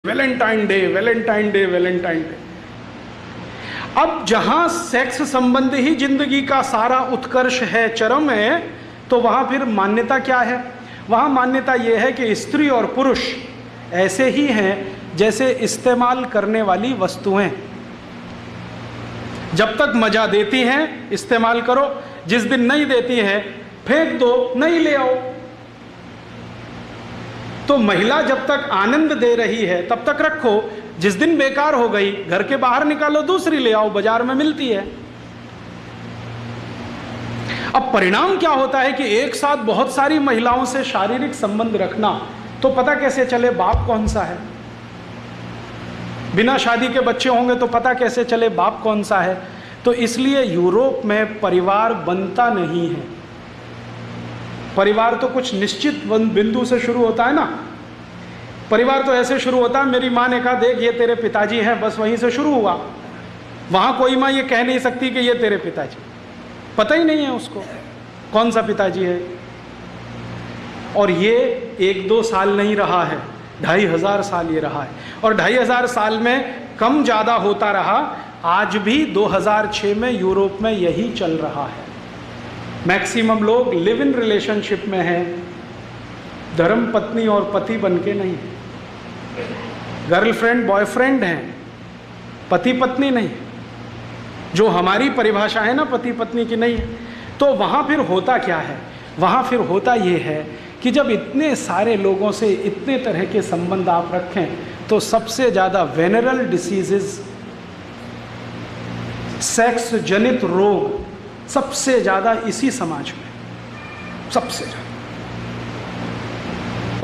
Valentine day, Valentine day, Valentine day. अब जहां sex संबंध ही जिंदगी का सारा उत्कर्ष है, चरम है, तो वहां फिर मान्यता क्या है? वहां मान्यता यह है कि स्त्री और पुरुष ऐसे ही हैं जैसे इस्तेमाल करने वाली वस्तुएं। जब तक मजा देती हैं इस्तेमाल करो, जिस दिन नहीं देती है फेंक दो, नहीं ले आओ। तो महिला जब तक आनंद दे रही है तब तक रखो, जिस दिन बेकार हो गई घर के बाहर निकालो, दूसरी ले आओ, बाजार में मिलती है। अब परिणाम क्या होता है कि एक साथ बहुत सारी महिलाओं से शारीरिक संबंध रखना, तो पता कैसे चले बाप कौन सा है? बिना शादी के बच्चे होंगे तो पता कैसे चले बाप कौन सा है? तो इसलिए यूरोप में परिवार बनता नहीं है। परिवार तो कुछ निश्चित बिंदु से शुरू होता है ना। परिवार तो ऐसे शुरू होता है, मेरी माँ ने कहा देख ये तेरे पिताजी हैं, बस वहीं से शुरू हुआ। वहां कोई माँ ये कह नहीं सकती कि ये तेरे पिताजी, पता ही नहीं है उसको कौन सा पिताजी है। और ये 1-2 साल नहीं रहा है, 2500 साल ये रहा है। और 2500 साल में कम ज़्यादा होता रहा। आज भी 2006 में यूरोप में यही चल रहा है। मैक्सिमम लोग लिव इन रिलेशनशिप में हैं, धर्म पत्नी और पति बन के नहीं, गर्लफ्रेंड बॉयफ्रेंड हैं, पति पत्नी नहीं, जो हमारी परिभाषा है ना पति पत्नी की नहीं है। तो वहाँ फिर होता क्या है? वहाँ फिर होता ये है कि जब इतने सारे लोगों से इतने तरह के संबंध आप रखें, तो सबसे ज़्यादा वेनरल डिसीजेस, सेक्स जनित रोग सबसे ज़्यादा इसी समाज में, सबसे ज़्यादा।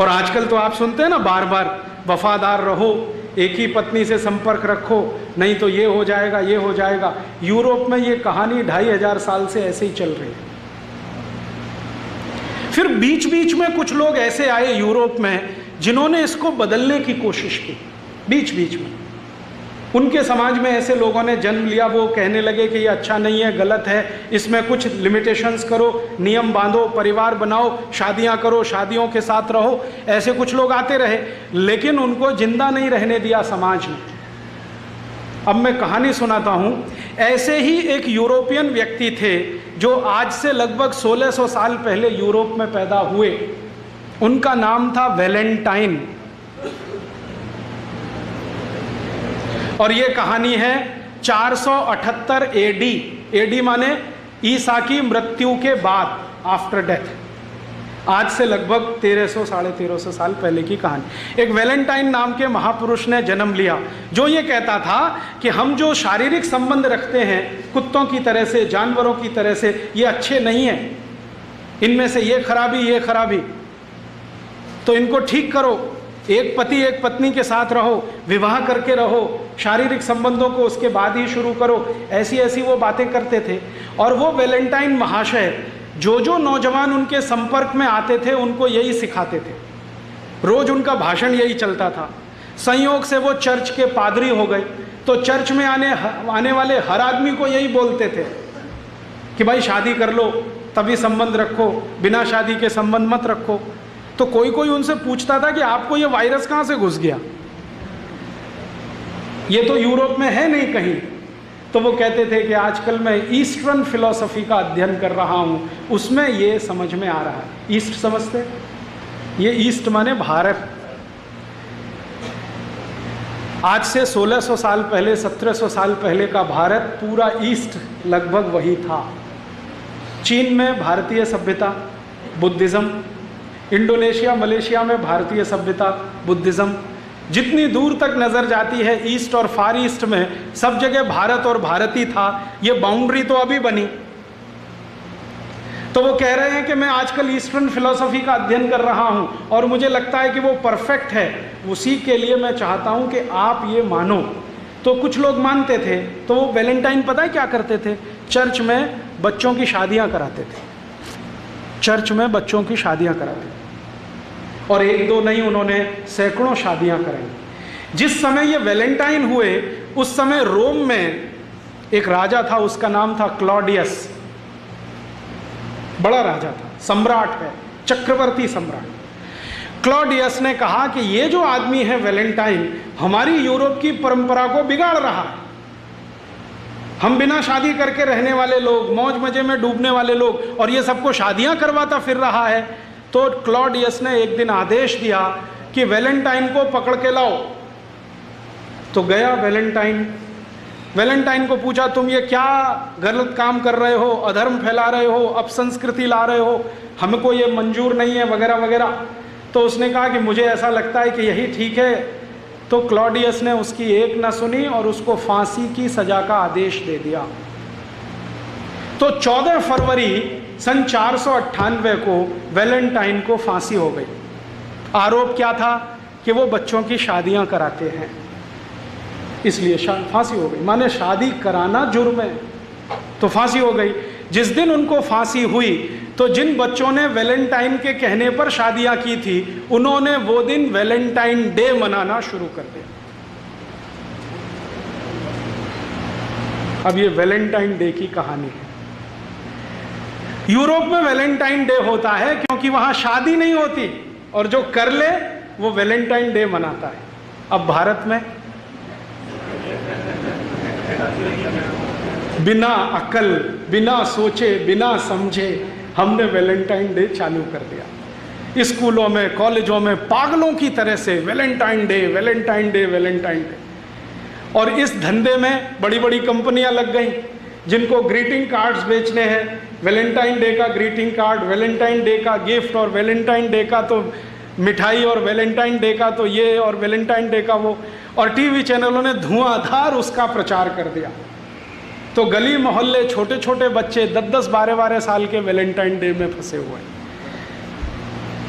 और आजकल तो आप सुनते हैं ना बार बार, वफादार रहो, एक ही पत्नी से संपर्क रखो, नहीं तो ये हो जाएगा, ये हो जाएगा। यूरोप में ये कहानी 2500 साल से ऐसे ही चल रही है। फिर बीच बीच में कुछ लोग ऐसे आए यूरोप में जिन्होंने इसको बदलने की कोशिश की। बीच बीच में उनके समाज में ऐसे लोगों ने जन्म लिया, वो कहने लगे कि ये अच्छा नहीं है, गलत है, इसमें कुछ लिमिटेशंस करो, नियम बांधो, परिवार बनाओ, शादियां करो, शादियों के साथ रहो। ऐसे कुछ लोग आते रहे, लेकिन उनको जिंदा नहीं रहने दिया समाज ने। अब मैं कहानी सुनाता हूं। ऐसे ही एक यूरोपियन व्यक्ति थे जो आज से लगभग 1600 साल पहले यूरोप में पैदा हुए। उनका नाम था वैलेंटाइन। और ये कहानी है 478 एडी। एडी माने ईसा की मृत्यु के बाद, आफ्टर डेथ। आज से लगभग 1300-1350 साल पहले की कहानी। एक वैलेंटाइन नाम के महापुरुष ने जन्म लिया, जो ये कहता था कि हम जो शारीरिक संबंध रखते हैं कुत्तों की तरह से, जानवरों की तरह से, ये अच्छे नहीं हैं, इनमें से ये खराबी, ये खराबी, तो इनको ठीक करो। एक पति एक पत्नी के साथ रहो, विवाह करके रहो, शारीरिक संबंधों को उसके बाद ही शुरू करो। ऐसी ऐसी वो बातें करते थे। और वो वैलेंटाइन महाशय जो नौजवान उनके संपर्क में आते थे उनको यही सिखाते थे। रोज उनका भाषण यही चलता था। संयोग से वो चर्च के पादरी हो गए, तो चर्च में आने वाले हर आदमी को यही बोलते थे कि भाई शादी कर लो तभी संबंध रखो, बिना शादी के संबंध मत रखो। तो कोई कोई उनसे पूछता था कि आपको ये वायरस कहाँ से घुस गया, ये तो यूरोप में है नहीं कहीं। तो वो कहते थे कि आजकल मैं ईस्टर्न फिलॉसफी का अध्ययन कर रहा हूँ, उसमें ये समझ में आ रहा है। ईस्ट समझते? ये ईस्ट माने भारत। आज से 1600 साल पहले, 1700 साल पहले का भारत, पूरा ईस्ट लगभग वही था। चीन में भारतीय सभ्यता, बुद्धिज्म। इंडोनेशिया, मलेशिया में भारतीय सभ्यता, बुद्धिज्म। जितनी दूर तक नज़र जाती है ईस्ट और फार ईस्ट में, सब जगह भारत और भारती था। ये बाउंड्री तो अभी बनी। तो वो कह रहे हैं कि मैं आजकल ईस्टर्न फिलॉसफी का अध्ययन कर रहा हूँ और मुझे लगता है कि वो परफेक्ट है। उसी के लिए मैं चाहता हूँ कि आप ये मानो। तो कुछ लोग मानते थे। तो वो वैलेंटाइन पता है क्या करते थे? चर्च में बच्चों की शादियाँ कराते थे। चर्च में बच्चों की शादियाँ कराते थे। और 1-2 नहीं, उन्होंने सैकड़ों शादियां कराई। जिस समय ये वैलेंटाइन हुए उस समय रोम में एक राजा था, उसका नाम था क्लॉडियस। बड़ा राजा था, सम्राट है, चक्रवर्ती सम्राट। क्लॉडियस ने कहा कि ये जो आदमी है वैलेंटाइन, हमारी यूरोप की परंपरा को बिगाड़ रहा है। हम बिना शादी करके रहने वाले लोग, मौज मजे में डूबने वाले लोग, और ये सबको शादियां करवाता फिर रहा है। तो क्लॉडियस ने एक दिन आदेश दिया कि वैलेंटाइन को पकड़ के लाओ। तो गया वैलेंटाइन को पूछा, तुम ये क्या गलत काम कर रहे हो, अधर्म फैला रहे हो, अपसंस्कृति ला रहे हो, हमको ये मंजूर नहीं है, वगैरह वगैरह। तो उसने कहा कि मुझे ऐसा लगता है कि यही ठीक है। तो क्लॉडियस ने उसकी एक न सुनी और उसको फांसी की सजा का आदेश दे दिया। तो 14 फरवरी सन 498 को वैलेंटाइन को फांसी हो गई। आरोप क्या था कि वो बच्चों की शादियां कराते हैं, इसलिए फांसी हो गई। माने शादी कराना जुर्म है, तो फांसी हो गई। जिस दिन उनको फांसी हुई तो जिन बच्चों ने वैलेंटाइन के कहने पर शादियां की थी, उन्होंने वो दिन वैलेंटाइन डे मनाना शुरू कर दिया। अब ये वैलेंटाइन डे की कहानी है। यूरोप में वैलेंटाइन डे होता है क्योंकि वहां शादी नहीं होती, और जो कर ले वो वैलेंटाइन डे मनाता है। अब भारत में बिना अकल, बिना सोचे, बिना समझे हमने वैलेंटाइन डे चालू कर दिया। स्कूलों में, कॉलेजों में पागलों की तरह से Valentine day, Valentine day, Valentine day. और इस धंधे में बड़ी बड़ी कंपनियां लग गई जिनको ग्रीटिंग कार्ड्स बेचने हैं। वैलेंटाइन डे का ग्रीटिंग कार्ड, वैलेंटाइन डे का गिफ्ट, और वैलेंटाइन डे का तो मिठाई, और वैलेंटाइन डे का तो ये, और वैलेंटाइन डे का वो। और टीवी चैनलों ने धुआंधार उसका प्रचार कर दिया। तो गली मोहल्ले छोटे छोटे बच्चे 10-10, 12-12 साल के वैलेंटाइन डे में फंसे हुए हैं।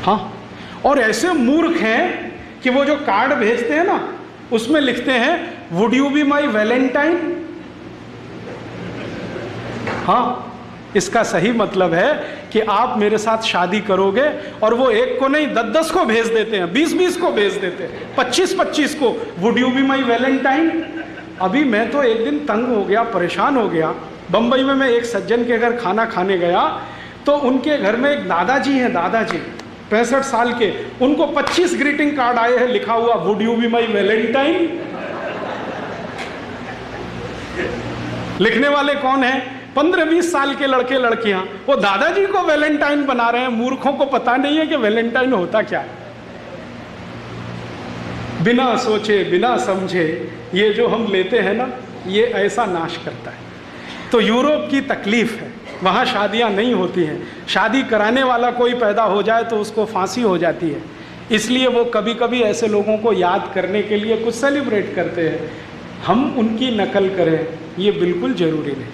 हाँ, और ऐसे मूर्ख हैं कि वो जो कार्ड भेजते हैं ना, उसमें लिखते हैं would you be my Valentine. हाँ, इसका सही मतलब है कि आप मेरे साथ शादी करोगे। और वो एक को नहीं 10-10 को भेज देते हैं, 20-20 को भेज देते हैं, 25-25 को, would you be my Valentine. अभी मैं तो एक दिन तंग हो गया, परेशान हो गया। बंबई में मैं एक सज्जन के घर खाना खाने गया, तो उनके घर में एक दादाजी हैं, दादाजी 65 साल के। उनको 25 ग्रीटिंग कार्ड आए हैं, लिखा हुआ would you be my Valentine. लिखने वाले कौन हैं? 15-20 साल के लड़के लड़कियां। वो दादाजी को वैलेंटाइन बना रहे हैं। मूर्खों को पता नहीं है कि वैलेंटाइन होता क्या है। बिना सोचे, बिना समझे ये जो हम लेते हैं ना, ये ऐसा नाश करता है। तो यूरोप की तकलीफ है, वहाँ शादियाँ नहीं होती हैं। शादी कराने वाला कोई पैदा हो जाए तो उसको फांसी हो जाती है। इसलिए वो कभी कभी ऐसे लोगों को याद करने के लिए कुछ सेलिब्रेट करते हैं। हम उनकी नकल करें ये बिल्कुल ज़रूरी नहीं।